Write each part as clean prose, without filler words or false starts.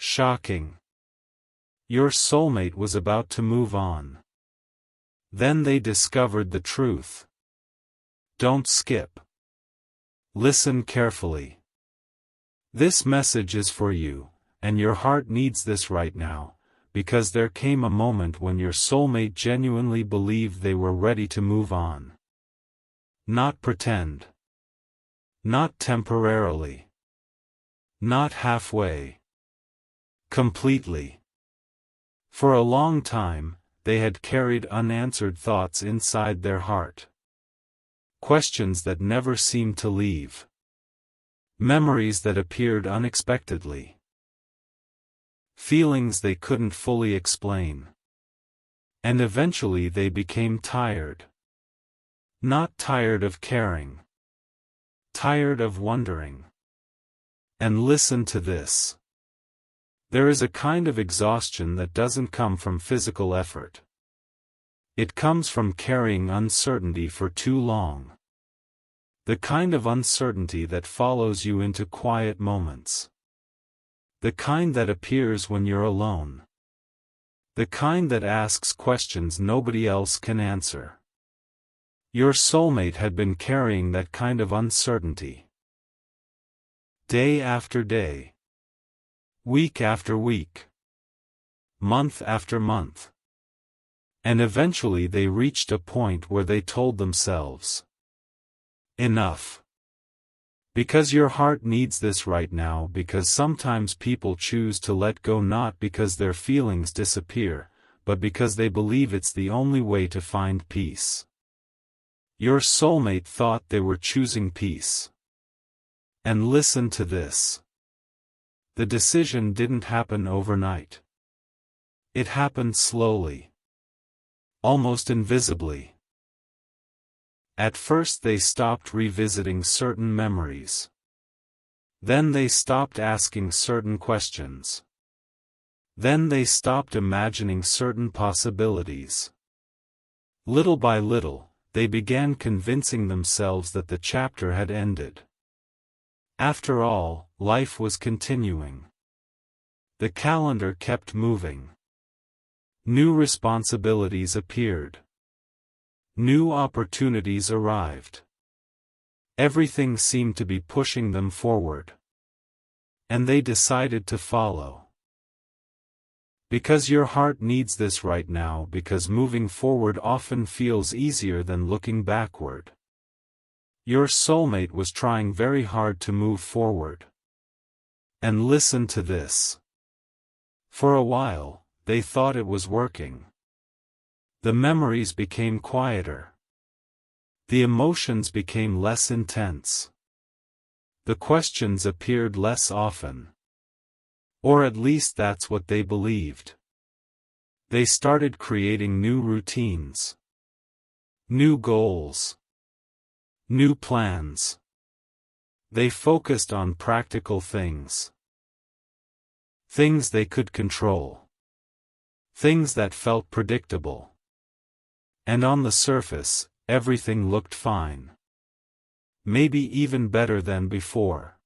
Shocking. Your soulmate was about to move on. Then they discovered the truth. Don't skip. Listen carefully. This message is for you, and your heart needs this right now, because there came a moment when your soulmate genuinely believed they were ready to move on. Not pretend. Not temporarily. Not halfway. Completely. For a long time, they had carried unanswered thoughts inside their heart. Questions that never seemed to leave. Memories that appeared unexpectedly. Feelings they couldn't fully explain. And eventually they became tired. Not tired of caring. Tired of wondering. And listen to this. There is a kind of exhaustion that doesn't come from physical effort. It comes from carrying uncertainty for too long. The kind of uncertainty that follows you into quiet moments. The kind that appears when you're alone. The kind that asks questions nobody else can answer. Your soulmate had been carrying that kind of uncertainty. Day after day. Week after week. Month after month. And eventually they reached a point where they told themselves, enough. Because your heart needs this right now, because sometimes people choose to let go not because their feelings disappear, but because they believe it's the only way to find peace. Your soulmate thought they were choosing peace. And listen to this. The decision didn't happen overnight. It happened slowly. Almost invisibly. At first they stopped revisiting certain memories. Then they stopped asking certain questions. Then they stopped imagining certain possibilities. Little by little, they began convincing themselves that the chapter had ended. After all, life was continuing. The calendar kept moving. New responsibilities appeared. New opportunities arrived. Everything seemed to be pushing them forward. And they decided to follow. Because your heart needs this right now, because moving forward often feels easier than looking backward. Your soulmate was trying very hard to move forward. And listen to this. For a while, they thought it was working. The memories became quieter. The emotions became less intense. The questions appeared less often. Or at least that's what they believed. They started creating new routines. New goals. New plans. They focused on practical things. Things they could control. Things that felt predictable. And on the surface, everything looked fine. Maybe even better than before.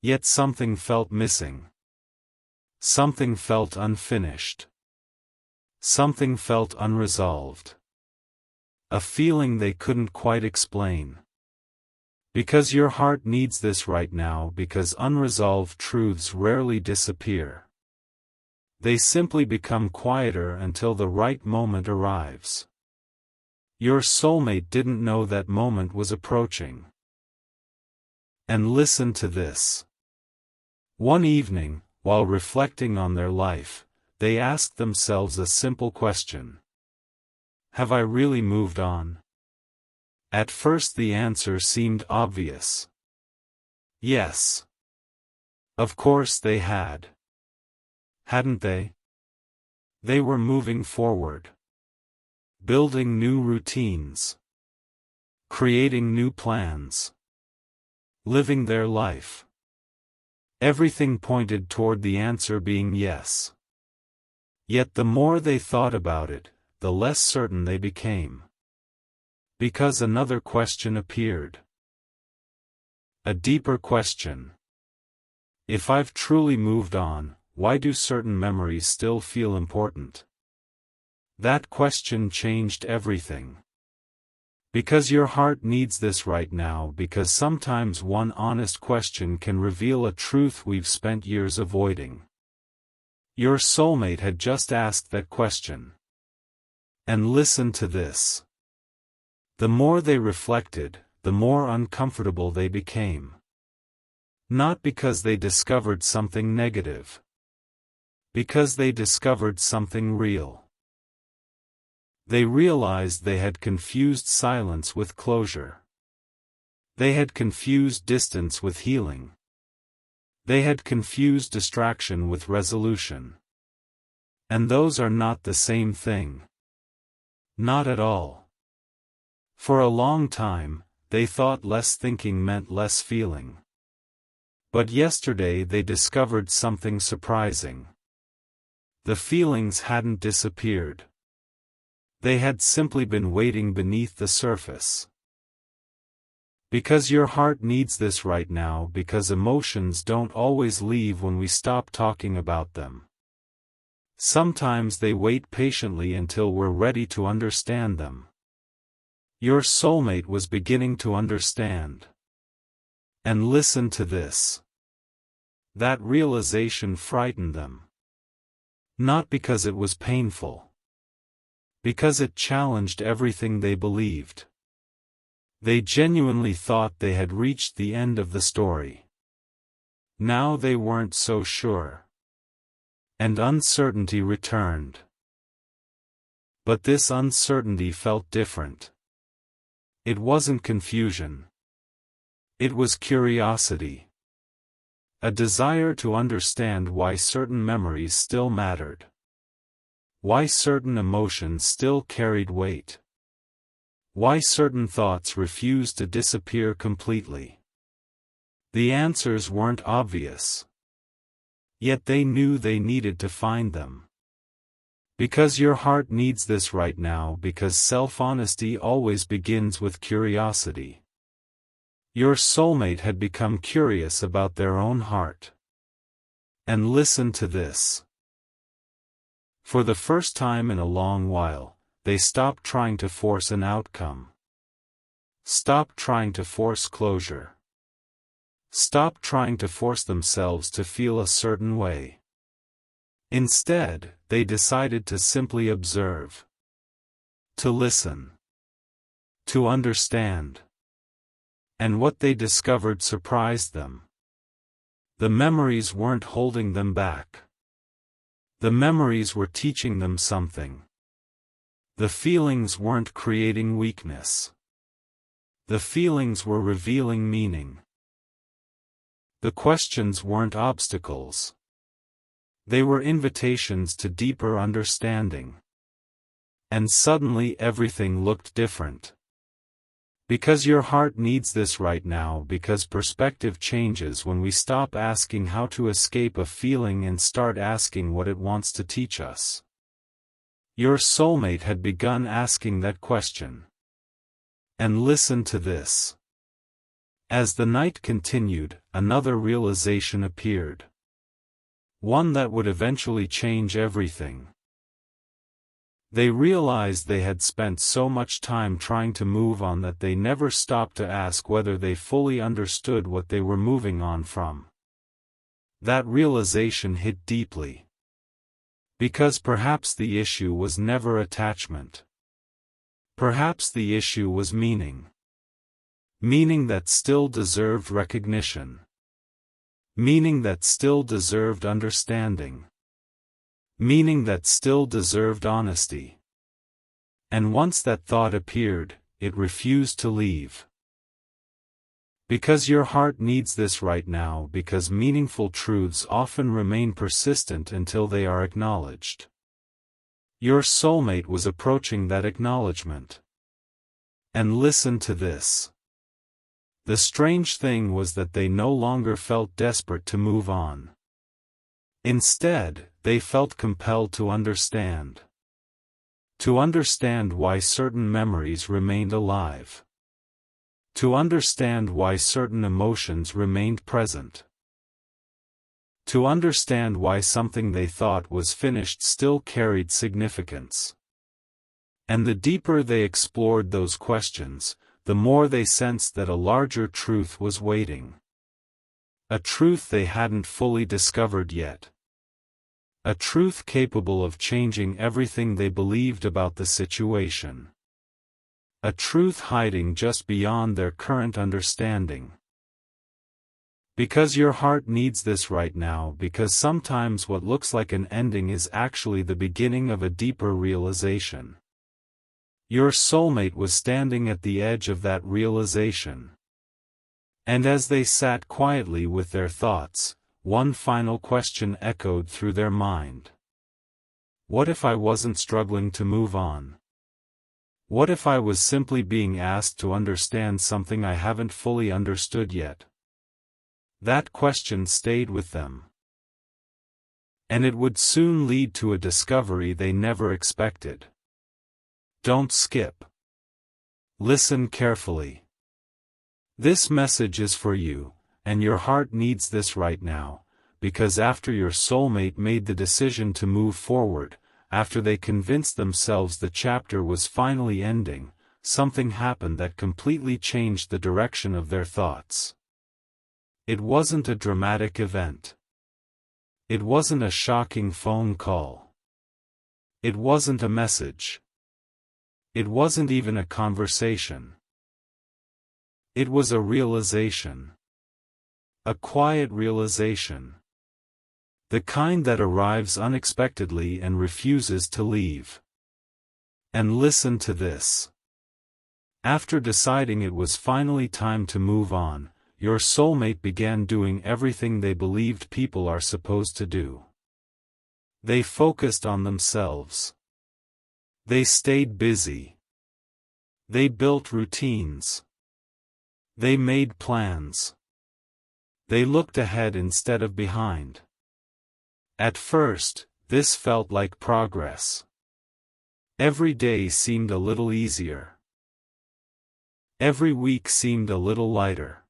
Yet something felt missing. Something felt unfinished. Something felt unresolved. A feeling they couldn't quite explain. Because your heart needs this right now, because unresolved truths rarely disappear. They simply become quieter until the right moment arrives. Your soulmate didn't know that moment was approaching. And listen to this. One evening, while reflecting on their life, they asked themselves a simple question. Have I really moved on? At first the answer seemed obvious. Yes. Of course they had. Hadn't they? They were moving forward. Building new routines. Creating new plans. Living their life. Everything pointed toward the answer being yes. Yet the more they thought about it, the less certain they became. Because another question appeared. A deeper question. If I've truly moved on, why do certain memories still feel important? That question changed everything. Because your heart needs this right now, because sometimes one honest question can reveal a truth we've spent years avoiding. Your soulmate had just asked that question. And listen to this. The more they reflected, the more uncomfortable they became. Not because they discovered something negative. Because they discovered something real. They realized they had confused silence with closure. They had confused distance with healing. They had confused distraction with resolution. And those are not the same thing. Not at all. For a long time, they thought less thinking meant less feeling. But yesterday they discovered something surprising. The feelings hadn't disappeared. They had simply been waiting beneath the surface. Because your heart needs this right now, because emotions don't always leave when we stop talking about them. Sometimes they wait patiently until we're ready to understand them. Your soulmate was beginning to understand. And listen to this. That realization frightened them. Not because it was painful. Because it challenged everything they believed. They genuinely thought they had reached the end of the story. Now they weren't so sure. And uncertainty returned. But this uncertainty felt different. It wasn't confusion. It was curiosity. A desire to understand why certain memories still mattered. Why certain emotions still carried weight. Why certain thoughts refused to disappear completely. The answers weren't obvious. Yet they knew they needed to find them. Because your heart needs this right now, because self-honesty always begins with curiosity. Your soulmate had become curious about their own heart. And listen to this. For the first time in a long while, they stopped trying to force an outcome. Stopped trying to force closure. Stopped trying to force themselves to feel a certain way. Instead, they decided to simply observe. To listen. To understand. And what they discovered surprised them. The memories weren't holding them back. The memories were teaching them something. The feelings weren't creating weakness. The feelings were revealing meaning. The questions weren't obstacles. They were invitations to deeper understanding. And suddenly everything looked different. Because your heart needs this right now, because perspective changes when we stop asking how to escape a feeling and start asking what it wants to teach us. Your soulmate had begun asking that question. And listen to this. As the night continued, another realization appeared. One that would eventually change everything. They realized they had spent so much time trying to move on that they never stopped to ask whether they fully understood what they were moving on from. That realization hit deeply. Because perhaps the issue was never attachment. Perhaps the issue was meaning. Meaning that still deserved recognition. Meaning that still deserved understanding. Meaning that still deserved honesty. And once that thought appeared, it refused to leave. Because your heart needs this right now, because meaningful truths often remain persistent until they are acknowledged. Your soulmate was approaching that acknowledgement. And listen to this. The strange thing was that they no longer felt desperate to move on. Instead, they felt compelled to understand. To understand why certain memories remained alive. To understand why certain emotions remained present. To understand why something they thought was finished still carried significance. And the deeper they explored those questions, the more they sensed that a larger truth was waiting. A truth they hadn't fully discovered yet. A truth capable of changing everything they believed about the situation. A truth hiding just beyond their current understanding. Because your heart needs this right now, because sometimes what looks like an ending is actually the beginning of a deeper realization. Your soulmate was standing at the edge of that realization. And as they sat quietly with their thoughts, one final question echoed through their mind. What if I wasn't struggling to move on? What if I was simply being asked to understand something I haven't fully understood yet? That question stayed with them. And it would soon lead to a discovery they never expected. Don't skip. Listen carefully. This message is for you, and your heart needs this right now, because after your soulmate made the decision to move forward, after they convinced themselves the chapter was finally ending, something happened that completely changed the direction of their thoughts. It wasn't a dramatic event. It wasn't a shocking phone call. It wasn't a message. It wasn't even a conversation. It was a realization. A quiet realization. The kind that arrives unexpectedly and refuses to leave. And listen to this. After deciding it was finally time to move on, your soulmate began doing everything they believed people are supposed to do. They focused on themselves. They stayed busy. They built routines. They made plans. They looked ahead instead of behind. At first, this felt like progress. Every day seemed a little easier. Every week seemed a little lighter.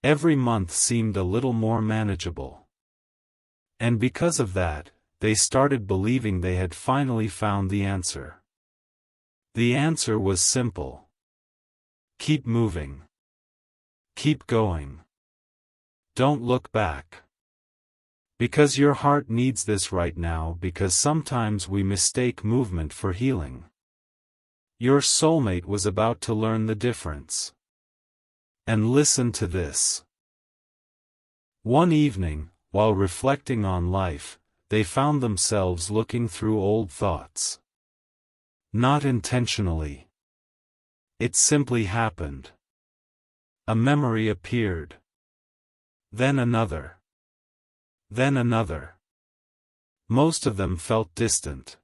Every month seemed a little more manageable. And because of that, they started believing they had finally found the answer. The answer was simple. Keep moving. Keep going. Don't look back. Because your heart needs this right now, because sometimes we mistake movement for healing. Your soulmate was about to learn the difference. And listen to this. One evening, while reflecting on life, they found themselves looking through old thoughts. Not intentionally. It simply happened. A memory appeared. Then another. Then another. Most of them felt distant.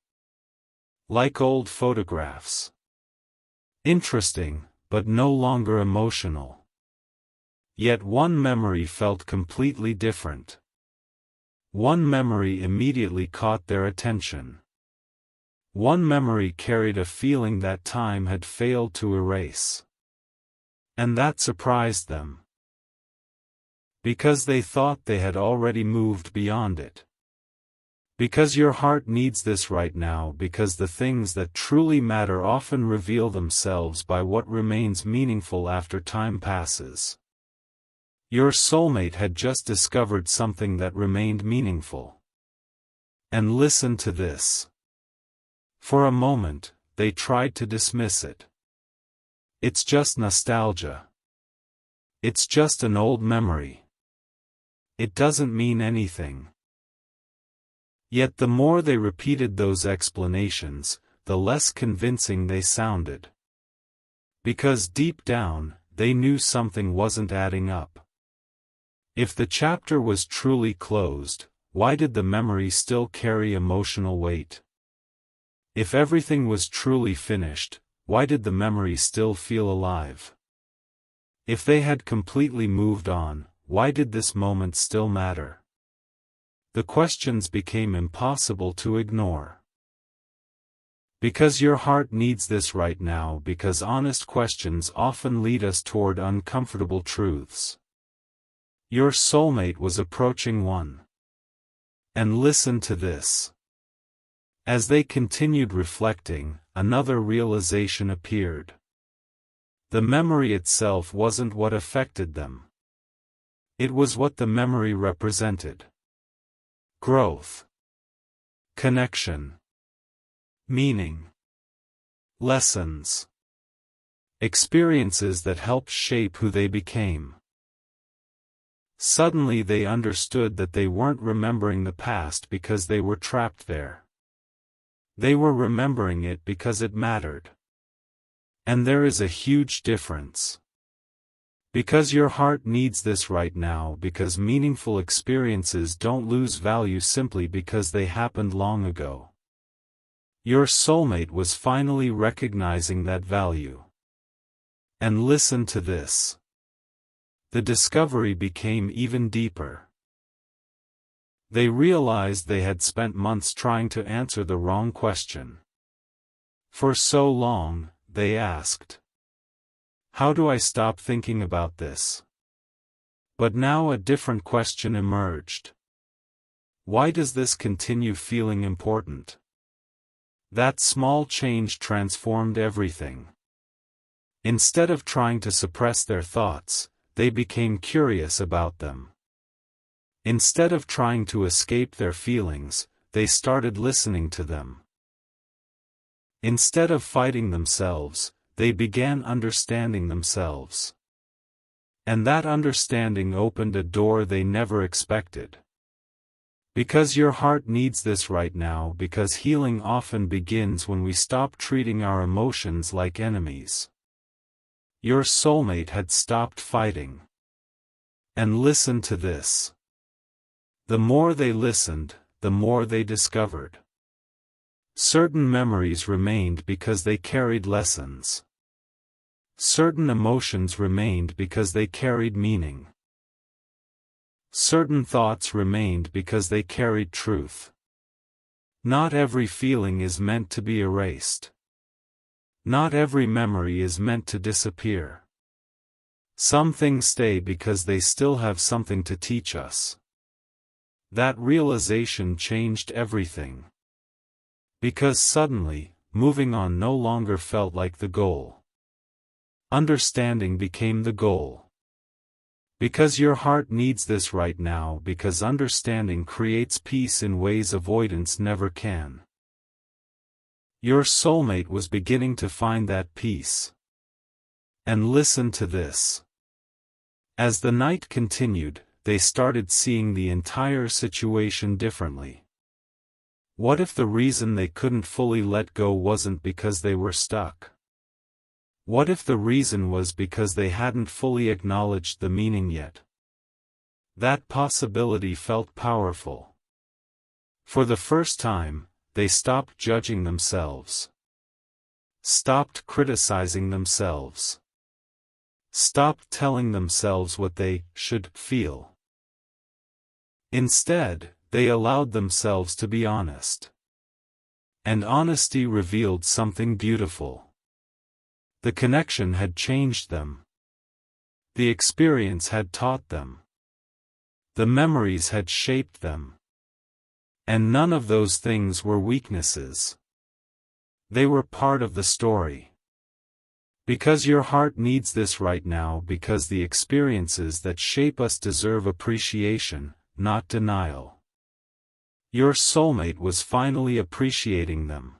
Like old photographs. Interesting, but no longer emotional. Yet one memory felt completely different. One memory immediately caught their attention. One memory carried a feeling that time had failed to erase. And that surprised them. Because they thought they had already moved beyond it. Because your heart needs this right now, because the things that truly matter often reveal themselves by what remains meaningful after time passes. Your soulmate had just discovered something that remained meaningful. And listen to this. For a moment, they tried to dismiss it. It's just nostalgia. It's just an old memory. It doesn't mean anything. Yet the more they repeated those explanations, the less convincing they sounded. Because deep down, they knew something wasn't adding up. If the chapter was truly closed, why did the memory still carry emotional weight? If everything was truly finished, why did the memory still feel alive? If they had completely moved on, why did this moment still matter? The questions became impossible to ignore. Because your heart needs this right now, because honest questions often lead us toward uncomfortable truths. Your soulmate was approaching one. And listen to this. As they continued reflecting, another realization appeared. The memory itself wasn't what affected them. It was what the memory represented. Growth. Connection. Meaning. Lessons. Experiences that helped shape who they became. Suddenly they understood that they weren't remembering the past because they were trapped there. They were remembering it because it mattered. And there is a huge difference. Because your heart needs this right now, because meaningful experiences don't lose value simply because they happened long ago. Your soulmate was finally recognizing that value. And listen to this. The discovery became even deeper. They realized they had spent months trying to answer the wrong question. For so long, they asked, "How do I stop thinking about this?" But now a different question emerged. Why does this continue feeling important? That small change transformed everything. Instead of trying to suppress their thoughts, they became curious about them. Instead of trying to escape their feelings, they started listening to them. Instead of fighting themselves, they began understanding themselves. And that understanding opened a door they never expected. Because your heart needs this right now, because healing often begins when we stop treating our emotions like enemies. Your soulmate had stopped fighting. And listen to this. The more they listened, the more they discovered. Certain memories remained because they carried lessons. Certain emotions remained because they carried meaning. Certain thoughts remained because they carried truth. Not every feeling is meant to be erased. Not every memory is meant to disappear. Some things stay because they still have something to teach us. That realization changed everything. Because suddenly, moving on no longer felt like the goal. Understanding became the goal. Because your heart needs this right now, because understanding creates peace in ways avoidance never can. Your soulmate was beginning to find that peace. And listen to this. As the night continued, they started seeing the entire situation differently. What if the reason they couldn't fully let go wasn't because they were stuck? What if the reason was because they hadn't fully acknowledged the meaning yet? That possibility felt powerful. For the first time, they stopped judging themselves. Stopped criticizing themselves. Stopped telling themselves what they should feel. Instead, they allowed themselves to be honest. And honesty revealed something beautiful. The connection had changed them. The experience had taught them. The memories had shaped them. And none of those things were weaknesses. They were part of the story. Because your heart needs this right now, because the experiences that shape us deserve appreciation, not denial. Your soulmate was finally appreciating them.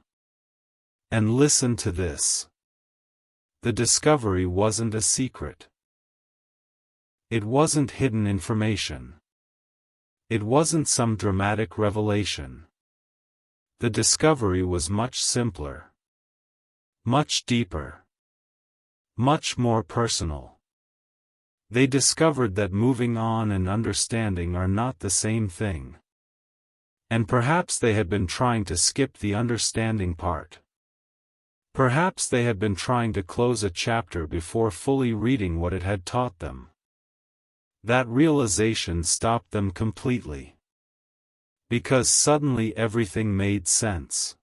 And listen to this. The discovery wasn't a secret. It wasn't hidden information. It wasn't some dramatic revelation. The discovery was much simpler. Much deeper. Much more personal. They discovered that moving on and understanding are not the same thing. And perhaps they had been trying to skip the understanding part. Perhaps they had been trying to close a chapter before fully reading what it had taught them. That realization stopped them completely. Because suddenly everything made sense.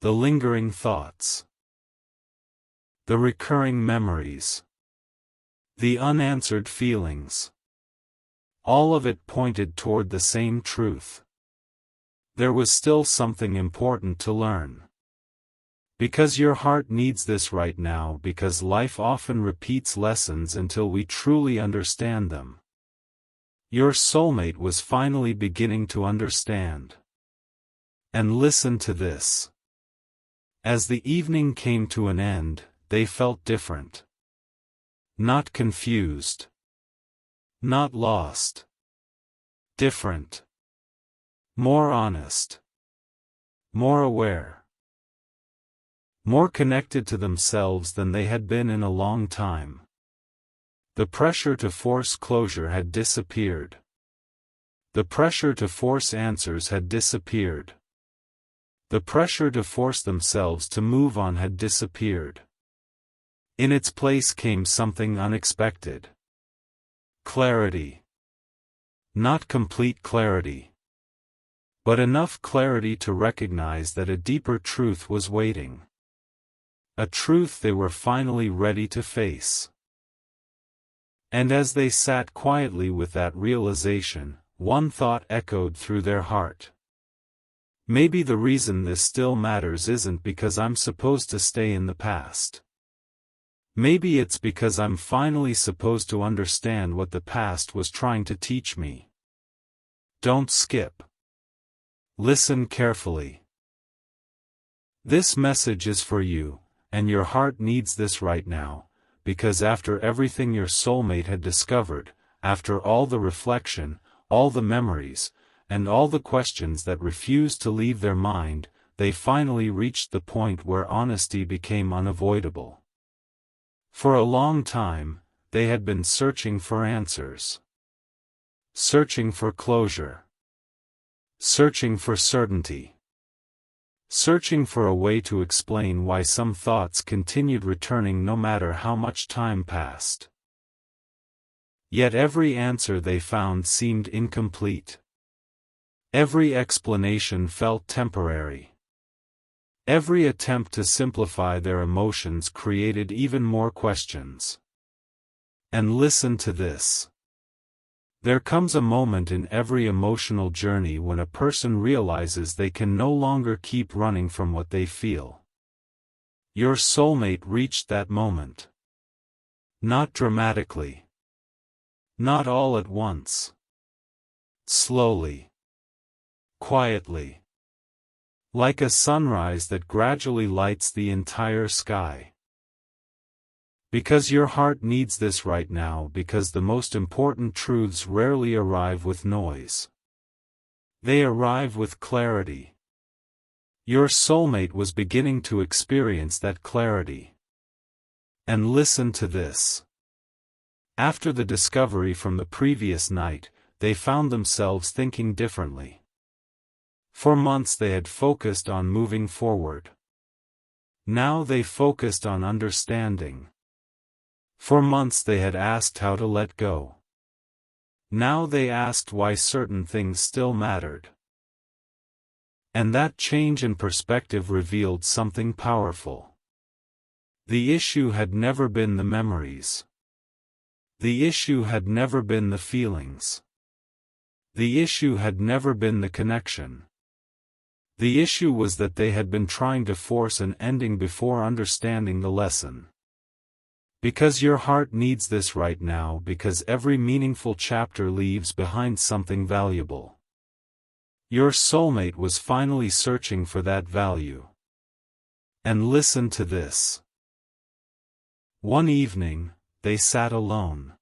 The lingering thoughts. The recurring memories. The unanswered feelings. All of it pointed toward the same truth. There was still something important to learn. Because your heart needs this right now, because life often repeats lessons until we truly understand them. Your soulmate was finally beginning to understand. And listen to this. As the evening came to an end, they felt different. Not confused. Not lost. Different. More honest. More aware. More connected to themselves than they had been in a long time. The pressure to force closure had disappeared. The pressure to force answers had disappeared. The pressure to force themselves to move on had disappeared. In its place came something unexpected. Clarity. Not complete clarity, but enough clarity to recognize that a deeper truth was waiting. A truth they were finally ready to face. And as they sat quietly with that realization, one thought echoed through their heart. Maybe the reason this still matters isn't because I'm supposed to stay in the past. Maybe it's because I'm finally supposed to understand what the past was trying to teach me. Don't skip. Listen carefully. This message is for you, and your heart needs this right now, because after everything your soulmate had discovered, after all the reflection, all the memories, and all the questions that refused to leave their mind, they finally reached the point where honesty became unavoidable. For a long time, they had been searching for answers. Searching for closure. Searching for certainty. Searching for a way to explain why some thoughts continued returning no matter how much time passed. Yet every answer they found seemed incomplete. Every explanation felt temporary. Every attempt to simplify their emotions created even more questions. And listen to this. There comes a moment in every emotional journey when a person realizes they can no longer keep running from what they feel. Your soulmate reached that moment. Not dramatically. Not all at once. Slowly. Quietly. Like a sunrise that gradually lights the entire sky. Because your heart needs this right now, because the most important truths rarely arrive with noise. They arrive with clarity. Your soulmate was beginning to experience that clarity. And listen to this. After the discovery from the previous night, they found themselves thinking differently. For months they had focused on moving forward. Now they focused on understanding. For months they had asked how to let go. Now they asked why certain things still mattered. And that change in perspective revealed something powerful. The issue had never been the memories. The issue had never been the feelings. The issue had never been the connection. The issue was that they had been trying to force an ending before understanding the lesson. Because your heart needs this right now, because every meaningful chapter leaves behind something valuable. Your soulmate was finally searching for that value. And listen to this. One evening, they sat alone.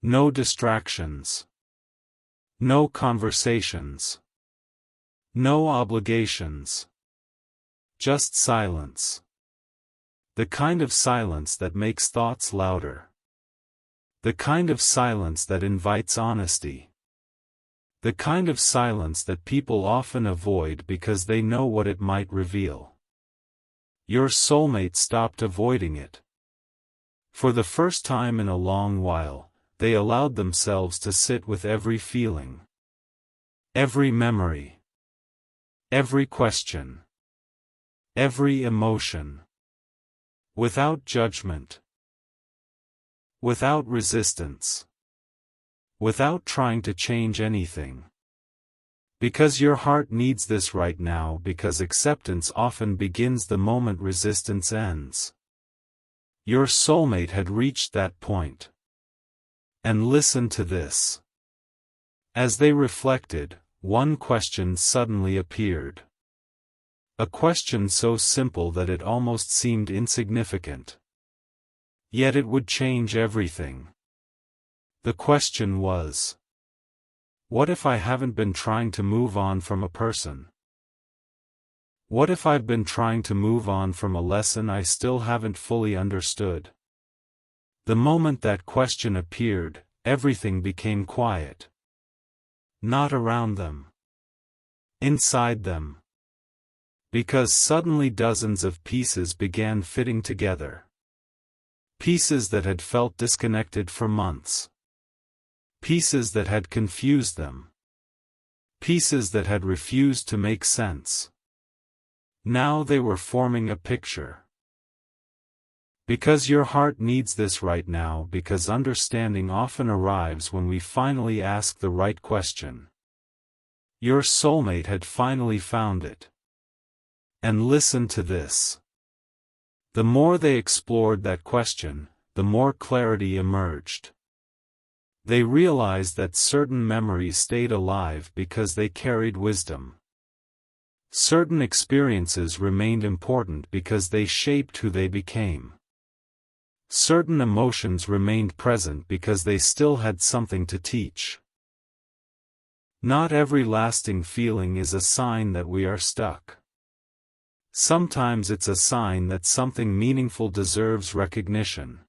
No distractions. No conversations. No obligations. Just silence. The kind of silence that makes thoughts louder. The kind of silence that invites honesty. The kind of silence that people often avoid because they know what it might reveal. Your soulmate stopped avoiding it. For the first time in a long while, they allowed themselves to sit with every feeling. Every memory. Every question. Every emotion. Without judgment. Without resistance. Without trying to change anything. Because your heart needs this right now, because acceptance often begins the moment resistance ends. Your soulmate had reached that point. And listen to this. As they reflected, one question suddenly appeared. A question so simple that it almost seemed insignificant. Yet it would change everything. The question was, what if I haven't been trying to move on from a person? What if I've been trying to move on from a lesson I still haven't fully understood? The moment that question appeared, everything became quiet. Not around them. Inside them. Because suddenly dozens of pieces began fitting together. Pieces that had felt disconnected for months. Pieces that had confused them. Pieces that had refused to make sense. Now they were forming a picture. Because your heart needs this right now, because understanding often arrives when we finally ask the right question. Your soulmate had finally found it. And listen to this. The more they explored that question, the more clarity emerged. They realized that certain memories stayed alive because they carried wisdom. Certain experiences remained important because they shaped who they became. Certain emotions remained present because they still had something to teach. Not every lasting feeling is a sign that we are stuck. Sometimes it's a sign that something meaningful deserves recognition.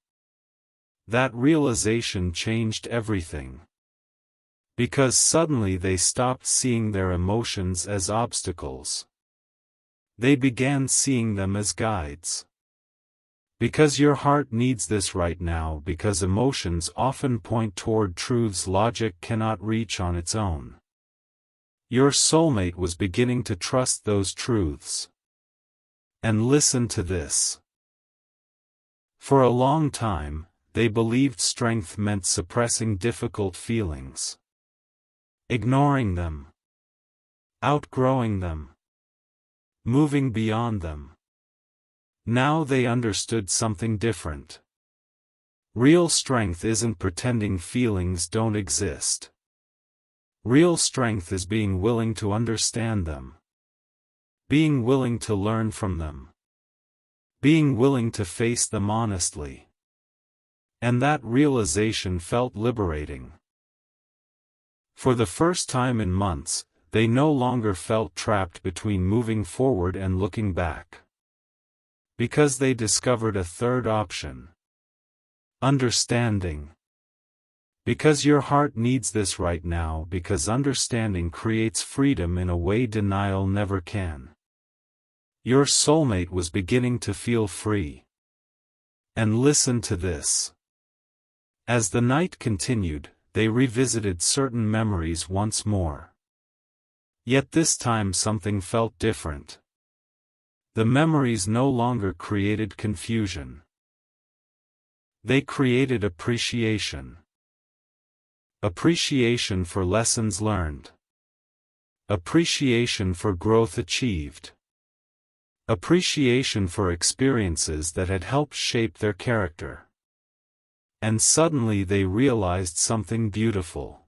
That realization changed everything. Because suddenly they stopped seeing their emotions as obstacles. They began seeing them as guides. Because your heart needs this right now, because emotions often point toward truths logic cannot reach on its own. Your soulmate was beginning to trust those truths. And listen to this. For a long time, they believed strength meant suppressing difficult feelings. Ignoring them. Outgrowing them. Moving beyond them. Now they understood something different. Real strength isn't pretending feelings don't exist. Real strength is being willing to understand them. Being willing to learn from them. Being willing to face them honestly. And that realization felt liberating. For the first time in months, they no longer felt trapped between moving forward and looking back. Because they discovered a third option. Understanding. Because your heart needs this right now, because understanding creates freedom in a way denial never can. Your soulmate was beginning to feel free. And listen to this. As the night continued, they revisited certain memories once more. Yet this time something felt different. The memories no longer created confusion. They created appreciation. Appreciation for lessons learned. Appreciation for growth achieved. Appreciation for experiences that had helped shape their character. And suddenly they realized something beautiful.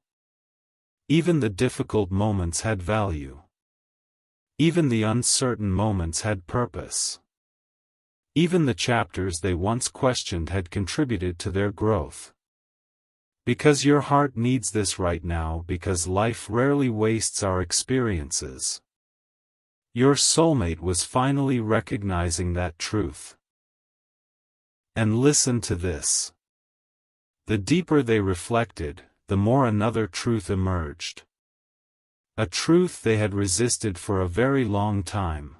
Even the difficult moments had value. Even the uncertain moments had purpose. Even the chapters they once questioned had contributed to their growth. Because your heart needs this right now, because life rarely wastes our experiences. Your soulmate was finally recognizing that truth. And listen to this. The deeper they reflected, the more another truth emerged. A truth they had resisted for a very long time.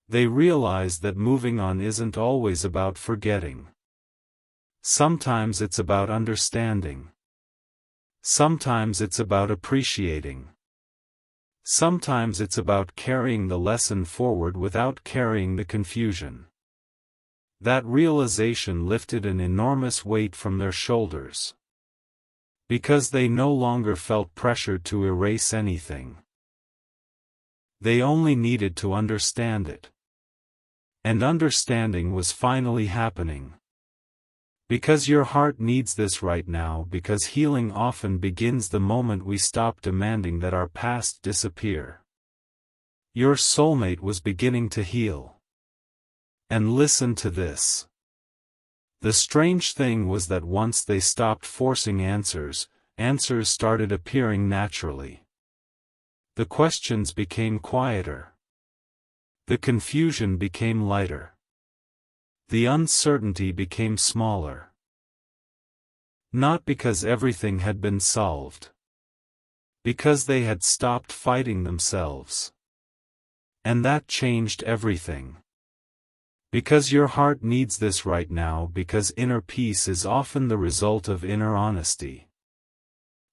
They realized that moving on isn't always about forgetting. Sometimes it's about understanding. Sometimes it's about appreciating. Sometimes it's about carrying the lesson forward without carrying the confusion. That realization lifted an enormous weight from their shoulders. Because they no longer felt pressured to erase anything. They only needed to understand it. And understanding was finally happening. Because your heart needs this right now, because healing often begins the moment we stop demanding that our past disappear. Your soulmate was beginning to heal. And listen to this. The strange thing was that once they stopped forcing answers, answers started appearing naturally. The questions became quieter. The confusion became lighter. The uncertainty became smaller. Not because everything had been solved. Because they had stopped fighting themselves. And that changed everything. Because your heart needs this right now, because inner peace is often the result of inner honesty.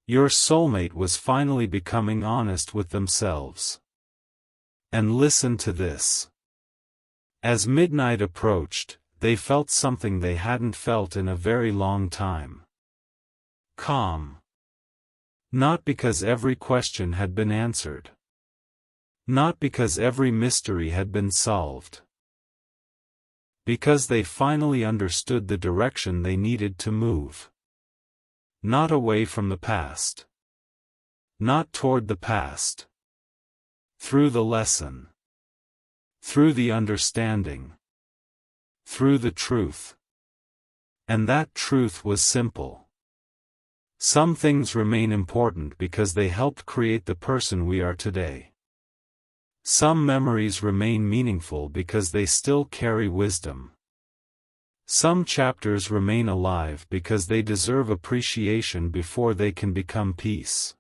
Your soulmate was finally becoming honest with themselves. And listen to this. As midnight approached, they felt something they hadn't felt in a very long time. Calm. Not because every question had been answered. Not because every mystery had been solved. Because they finally understood the direction they needed to move. Not away from the past. Not toward the past. Through the lesson. Through the understanding. Through the truth. And that truth was simple. Some things remain important because they helped create the person we are today. Some memories remain meaningful because they still carry wisdom. Some chapters remain alive because they deserve appreciation before they can become peace.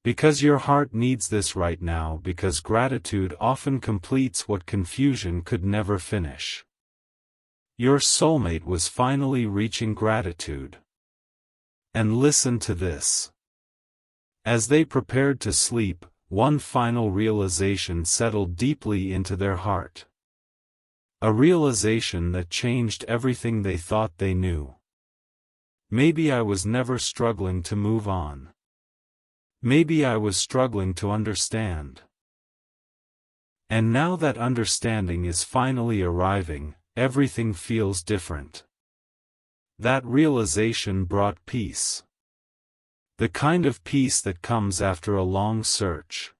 Because your heart needs this right now, because gratitude often completes what confusion could never finish. Your soulmate was finally reaching gratitude. And listen to this. As they prepared to sleep, one final realization settled deeply into their heart. A realization that changed everything they thought they knew. Maybe I was never struggling to move on. Maybe I was struggling to understand. And now that understanding is finally arriving, everything feels different. That realization brought peace. The kind of peace that comes after a long search.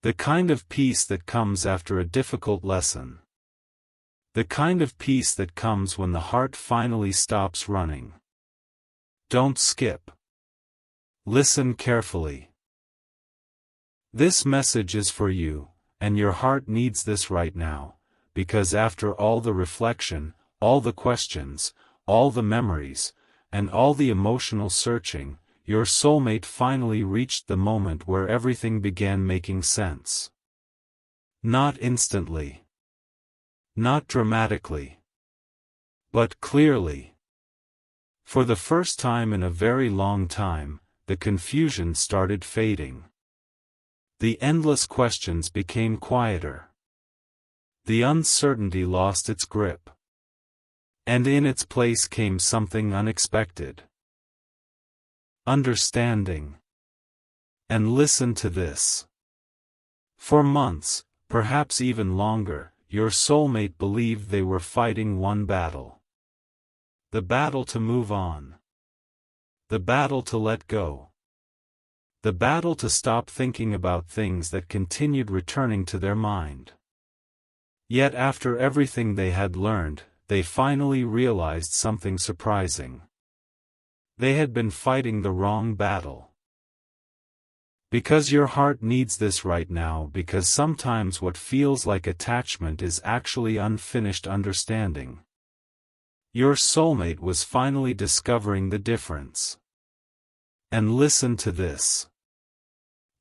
The kind of peace that comes after a difficult lesson. The kind of peace that comes when the heart finally stops running. Don't skip. Listen carefully. This message is for you, and your heart needs this right now, because after all the reflection, all the questions, all the memories, and all the emotional searching, your soulmate finally reached the moment where everything began making sense. Not instantly. Not dramatically. But clearly. For the first time in a very long time, the confusion started fading. The endless questions became quieter. The uncertainty lost its grip. And in its place came something unexpected. Understanding. And listen to this. For months, perhaps even longer, your soulmate believed they were fighting one battle. The battle to move on. The battle to let go. The battle to stop thinking about things that continued returning to their mind. Yet after everything they had learned, they finally realized something surprising. They had been fighting the wrong battle. Because your heart needs this right now, because sometimes what feels like attachment is actually unfinished understanding. Your soulmate was finally discovering the difference. And listen to this.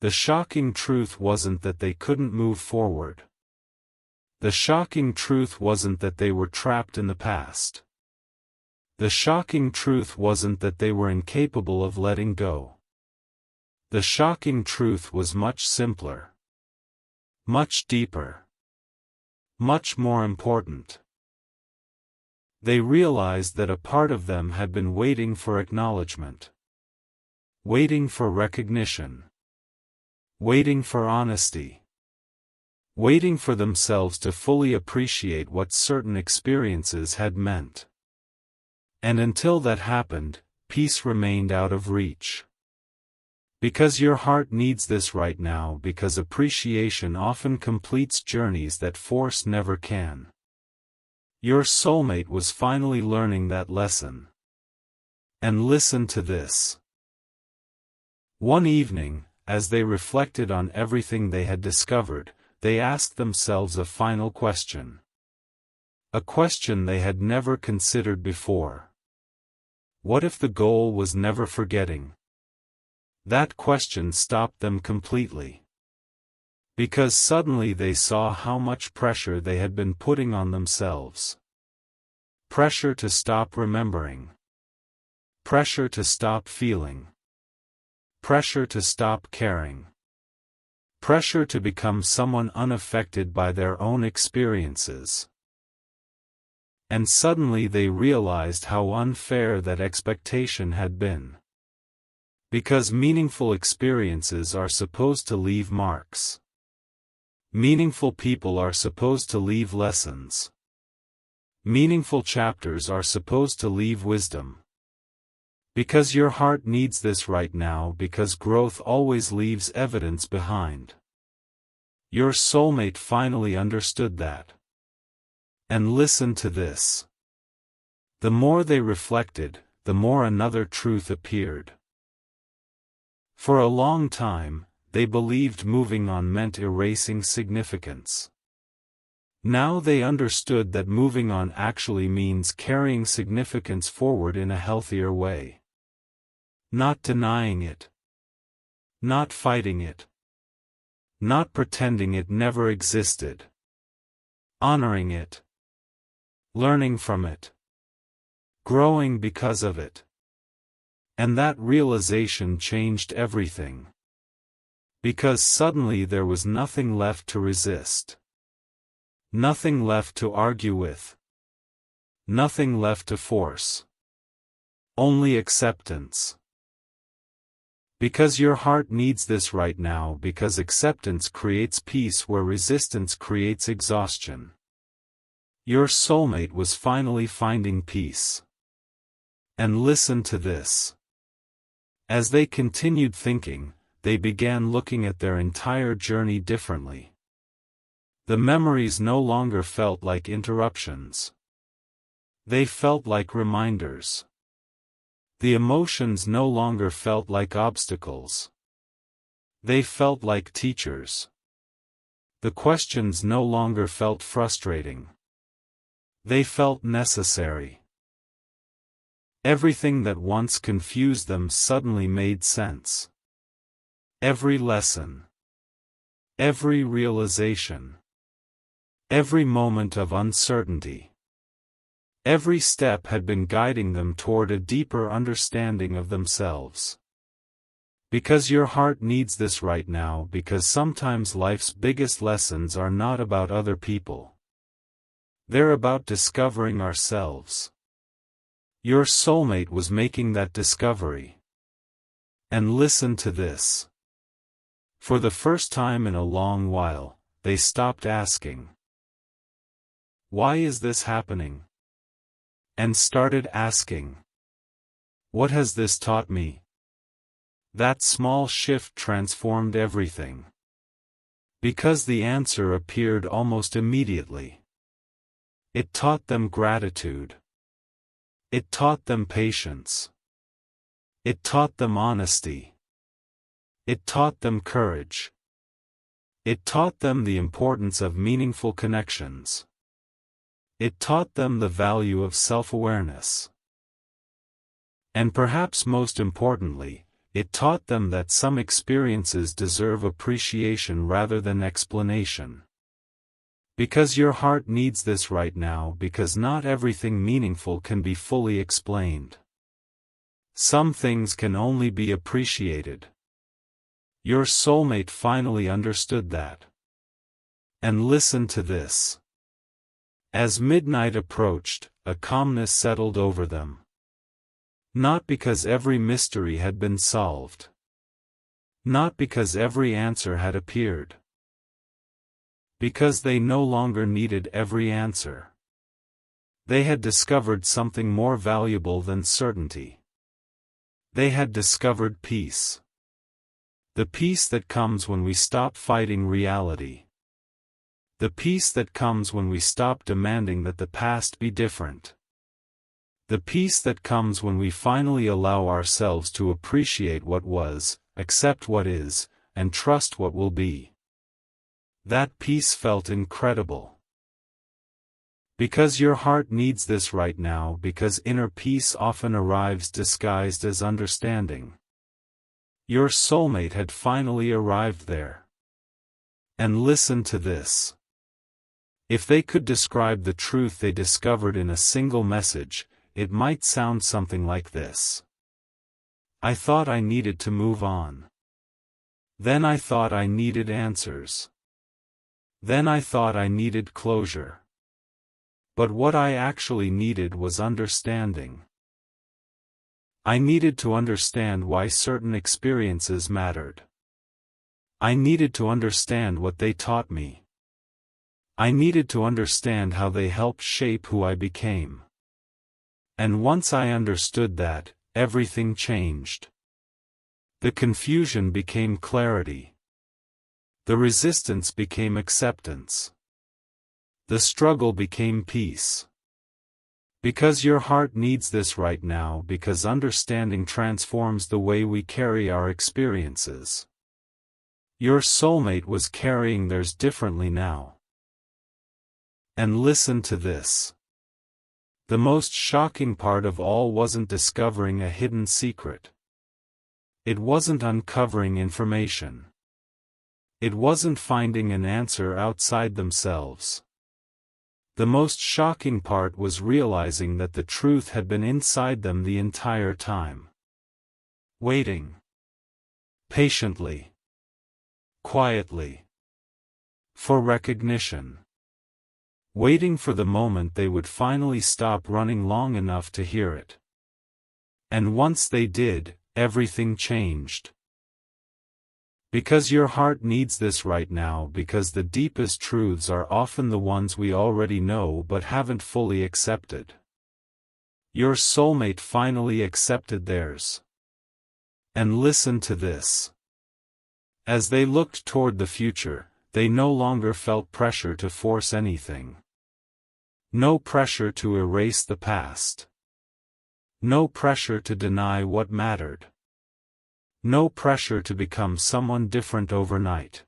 The shocking truth wasn't that they couldn't move forward. The shocking truth wasn't that they were trapped in the past. The shocking truth wasn't that they were incapable of letting go. The shocking truth was much simpler. Much deeper. Much more important. They realized that a part of them had been waiting for acknowledgement. Waiting for recognition. Waiting for honesty. Waiting for themselves to fully appreciate what certain experiences had meant. And until that happened, peace remained out of reach. Because your heart needs this right now, because appreciation often completes journeys that force never can. Your soulmate was finally learning that lesson. And listen to this. One evening, as they reflected on everything they had discovered, they asked themselves a final question. A question they had never considered before. What if the goal was never forgetting? That question stopped them completely. Because suddenly they saw how much pressure they had been putting on themselves. Pressure to stop remembering. Pressure to stop feeling. Pressure to stop caring. Pressure to become someone unaffected by their own experiences. And suddenly they realized how unfair that expectation had been. Because meaningful experiences are supposed to leave marks. Meaningful people are supposed to leave lessons. Meaningful chapters are supposed to leave wisdom. Because your heart needs this right now, because growth always leaves evidence behind. Your soulmate finally understood that. And listen to this. The more they reflected, the more another truth appeared. For a long time, they believed moving on meant erasing significance. Now they understood that moving on actually means carrying significance forward in a healthier way. Not denying it. Not fighting it. Not pretending it never existed. Honoring it. Learning from it. Growing because of it. And that realization changed everything. Because suddenly there was nothing left to resist. Nothing left to argue with. Nothing left to force. Only acceptance. Because your heart needs this right now, because acceptance creates peace where resistance creates exhaustion. Your soulmate was finally finding peace. And listen to this. As they continued thinking, they began looking at their entire journey differently. The memories no longer felt like interruptions. They felt like reminders. The emotions no longer felt like obstacles. They felt like teachers. The questions no longer felt frustrating. They felt necessary. Everything that once confused them suddenly made sense. Every lesson. Every realization. Every moment of uncertainty. Every step had been guiding them toward a deeper understanding of themselves. Because your heart needs this right now, because sometimes life's biggest lessons are not about other people. They're about discovering ourselves. Your soulmate was making that discovery. And listen to this. For the first time in a long while, they stopped asking, "Why is this happening?" and started asking, "What has this taught me?" That small shift transformed everything. Because the answer appeared almost immediately. It taught them gratitude. It taught them patience. It taught them honesty. It taught them courage. It taught them the importance of meaningful connections. It taught them the value of self-awareness. And perhaps most importantly, it taught them that some experiences deserve appreciation rather than explanation. Because your heart needs this right now, because not everything meaningful can be fully explained. Some things can only be appreciated. Your soulmate finally understood that. And listen to this. As midnight approached, a calmness settled over them. Not because every mystery had been solved. Not because every answer had appeared. Because they no longer needed every answer. They had discovered something more valuable than certainty. They had discovered peace. The peace that comes when we stop fighting reality. The peace that comes when we stop demanding that the past be different. The peace that comes when we finally allow ourselves to appreciate what was, accept what is, and trust what will be. That peace felt incredible. Because your heart needs this right now, because inner peace often arrives disguised as understanding. Your soulmate had finally arrived there. And listen to this. If they could describe the truth they discovered in a single message, it might sound something like this. I thought I needed to move on. Then I thought I needed answers. Then I thought I needed closure. But what I actually needed was understanding. I needed to understand why certain experiences mattered. I needed to understand what they taught me. I needed to understand how they helped shape who I became. And once I understood that, everything changed. The confusion became clarity. The resistance became acceptance. The struggle became peace. Because your heart needs this right now, because understanding transforms the way we carry our experiences. Your soulmate was carrying theirs differently now. And listen to this. The most shocking part of all wasn't discovering a hidden secret. It wasn't uncovering information. It wasn't finding an answer outside themselves. The most shocking part was realizing that the truth had been inside them the entire time. Waiting. Patiently. Quietly. For recognition. Waiting for the moment they would finally stop running long enough to hear it. And once they did, everything changed. Because your heart needs this right now, because the deepest truths are often the ones we already know but haven't fully accepted. Your soulmate finally accepted theirs. And listen to this. As they looked toward the future, they no longer felt pressure to force anything. No pressure to erase the past. No pressure to deny what mattered. No pressure to become someone different overnight.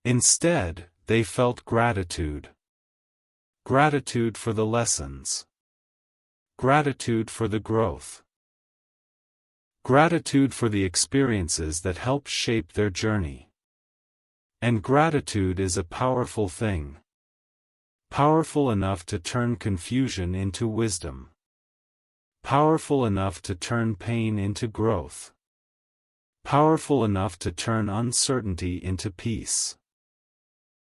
Instead, they felt gratitude. Gratitude for the lessons. Gratitude for the growth. Gratitude for the experiences that helped shape their journey. And gratitude is a powerful thing. Powerful enough to turn confusion into wisdom. Powerful enough to turn pain into growth. Powerful enough to turn uncertainty into peace.